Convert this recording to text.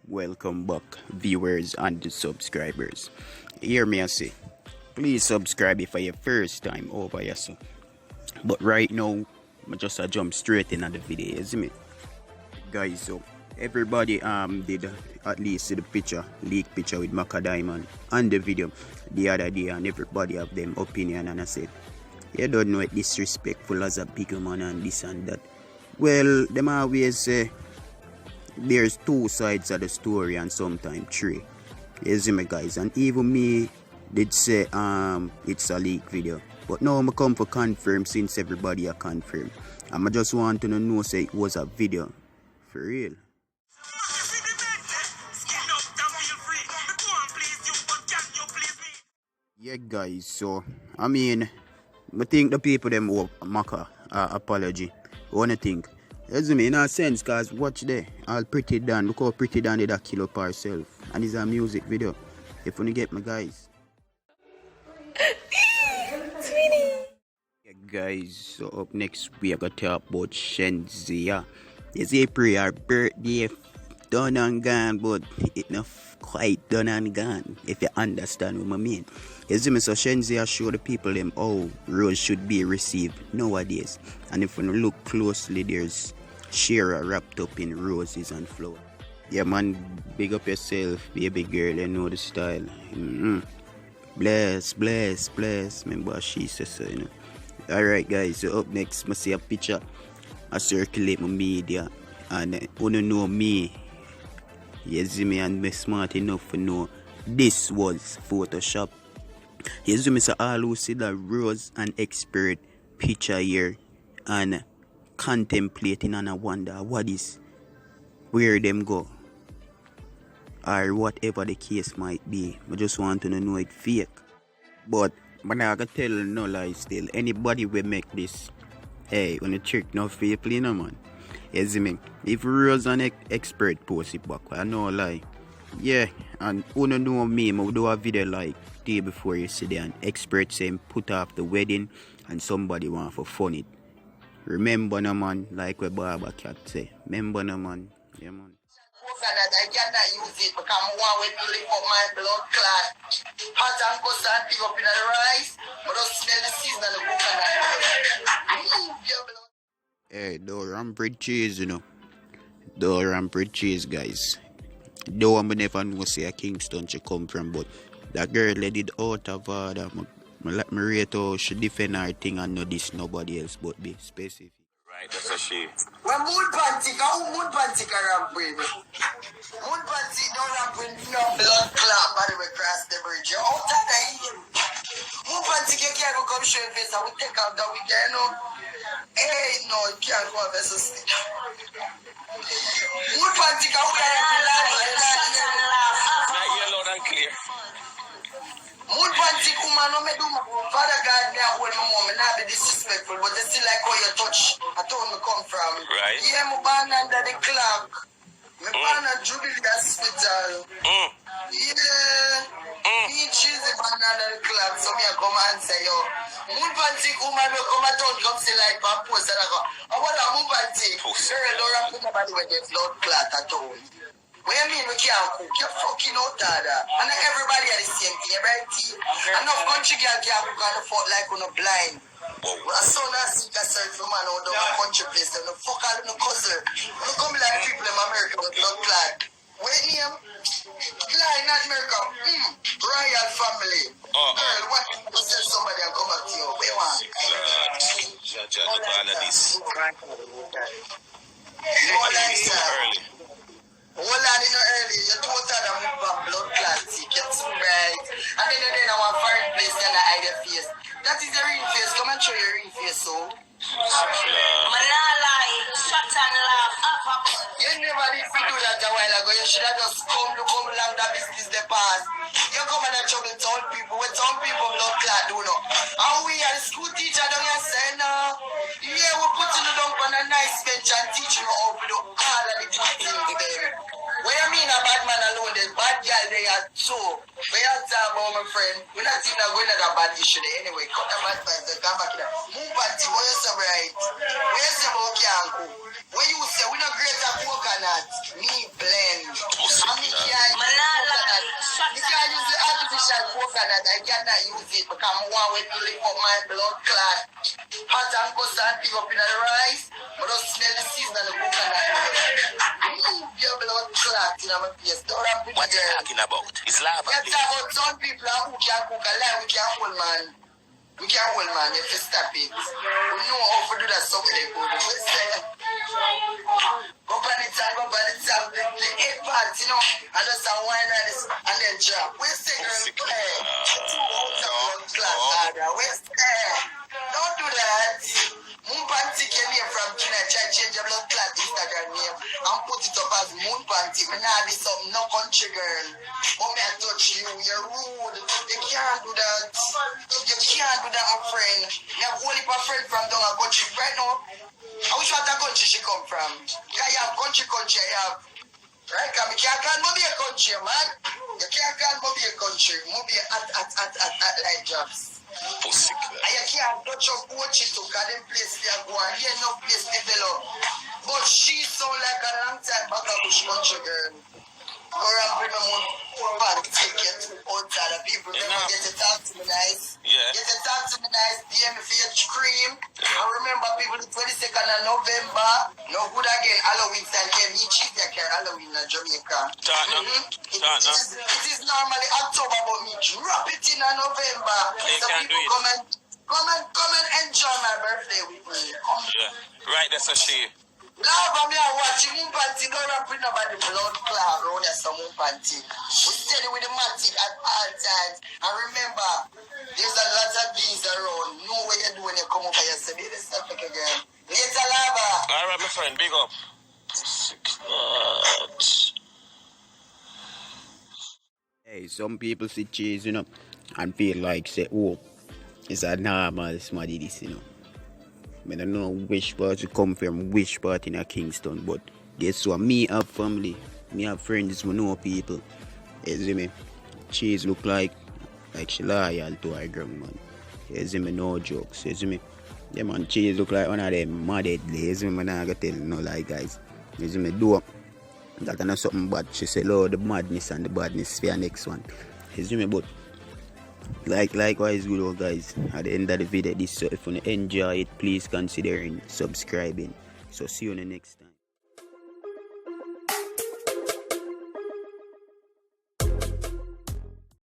welcome back, viewers and subscribers. Hear me I say, please subscribe if I your first time over here. So. But right now, I just jump straight into the video, you see me? Guys, so everybody did at least see the leak picture with Maca Diamond and the video the other day, and everybody have them opinion, and I said, you don't know it disrespectful as a big man and this and that. Well, them always say there's two sides of the story and sometimes three. You see me, guys? And even me did say it's a leak video. But now I come for confirm since everybody are confirmed. And I just want to know say it was a video. For real. Yeah, guys, so I mean, I think the people them owe Maca apology. What do you think? Yes, me in a sense, cause watch there, all Pretty Dan. Look how Pretty Dan did that kill up herself, and it's a music video. If you get me, guys. Yeah, guys. So up next we are gonna talk about Shenzia. You see, pray her birthday done and gone, but it not quite done and gone. If you understand what I mean. You see me, so Shenzia show the people them how rose should be received nowadays. And if you look closely, there's Shira wrapped up in roses and flowers. Yeah, man, big up yourself, baby girl. You know the style. Bless. Remember what she says, so, you know. Alright, guys, so up next, I see a picture. I circulate my media. And you know me. You see me, and me smart enough to know this was Photoshop. You see me, so all who see the rose and expert picture here and contemplating and I wonder what is, where them go, or whatever the case might be. I just want to know it fake. But I can tell no lie still. Anybody will make this, hey, when the trick no fake, you know, man. You see me? If Rose and expert post it back, I know lie. Yeah, and who don't know me, I will do a video like day before you see there, and expert saying put off the wedding and somebody want for fun it. Remember no man, like what Barber Cat say. Remember no man. Yeah, man. That I cannot use it because I want to live up my blood clot. Hot and custard pig up in the rice, but don't smell the season of the coconut. Hey, the rampant cheese, you know. The rampant cheese, guys. Though I never know say a Kingston she come from, but that girl let it out of order. I rate how she defend her thing and know this nobody else but be specific. Right, that's a she. When moon panty, moon panty can ramping. Moon panty don't ramping, no blood clot, body will cross the bridge. You're out of the heat. Moon panty can't go come show your face and we take out the weekend, no. Hey, no, you can't go have a stick. Moon panty can go Now you're loud and clear. Moon panty woman, no me do my father God now when my mom and I be disrespectful, but they still like how you touch. I told me come from. Right. Yeah, my born under the clock. My born at Jubilee Hospital. Yeah. Me cheesy born under the clock, so me I come and say yo. Moon panty woman will come at town, come see like my post and I go, I want a moon panty. Girl, don't rap with nobody when there's blood clot at all. What you mean we can't cook? You're fucking out there. And everybody are the same thing, right? Enough country girl can't cook on the foot like on a blind. Well, I saw that sick a certain man out of the country place. Them the fuck out of the cousin. When come like people in America with blood clot. What name? Lie, not America. Royal family. Girl, what you tell somebody and come back to you? What you want? Judge, look at all of this. Early. Hold on in the early, you told her that move from blood clot, get too right. And then I want foreign place and I hide your face. That is your real face. Come and show your real face, so. Manala, shut and laugh. You never did do that a while ago. You should have just come along that business the past. You come and trouble town people. When town people blood clot do no. And we are the school teacher down here saying no. Yeah, we're putting you down on a nice bench and teaching you how to do all of the good things to them. What you mean a bad man alone? There's bad girl they are too. We are talking about my friend. We're not even going to that bad issue there anyway. Cut the bad vibes and come back here. Move back to where you say right. Where you say about Kianku. When you say we not great at coconut, me blend. coconut. I cannot use it because I want to lick up my blood clot. Hot and custard pig up in the rice. But don't smell the season of the coconut. Your blood clot in my face. Don't have to What you talking about? It's lava. you talk about some people who can cook a lie, we can't hold man. We can't hold man, you have to stop it. We know how to do that so they go. We say, go by the time, the egg part, you know, and just a wine like this, and then drop. We say, girl, hey, we say, don't do that. Moonpanty came here from China, change your blood clot Instagram name and put it up as Moonpanty. Me nah be something, no country girl. But me I touch you, you're rude. You can't do that. You can't do that, my friend. You have only a friend from down a country right now. I wish what a country she come from. Because you have country, you have. Right? Because me can't call Moby a country, man. You can't call Moby a country. Moby at like jobs. Pussy. And you can't touch up Ochi to because them place they are going. Here no place develop. But she sound like a long time back a bush country girl. Go around bring them on bad ticket outside of people. Remember, get to talk to me nice. Yeah. Get to talk to me nice. DM me for your cream. I remember people the 22nd of November. No good again. Halloween time. Yeah, me cheese that care Halloween in Jamaica. It is normally October, but me drop it in November. They So can do people it. come and enjoy my birthday with me. Yeah. Right, that's a she. Love me and watch Moonpanty. Don't rap with nobody blood cloud around there, some Moonpanty. We steady with the matic at all times. And remember, there's a lot of these around. Know what you're doing, you come over here, so be the stuff again. Later, lava. All right, my friend, big up. Hey, some people see cheese, you know, and feel like say, oh, it's a normal smarty this, you know. I don't know which part you come from, which part in a Kingston, but guess what? Me have family, me have friends, me know people. You see me? Cheese look like she loyal to her grandma. You see me? No jokes. You see me? Yeah, man, Cheese look like one of them mad deadly. You see me? I'm not gonna tell no lie, guys. You see me? Do that and something bad. She say, Lord, the madness and the badness for your next one. You see me? But likewise, good old guys. At the end of the video, this, so if you enjoy it, please consider subscribing. So see you in the next time.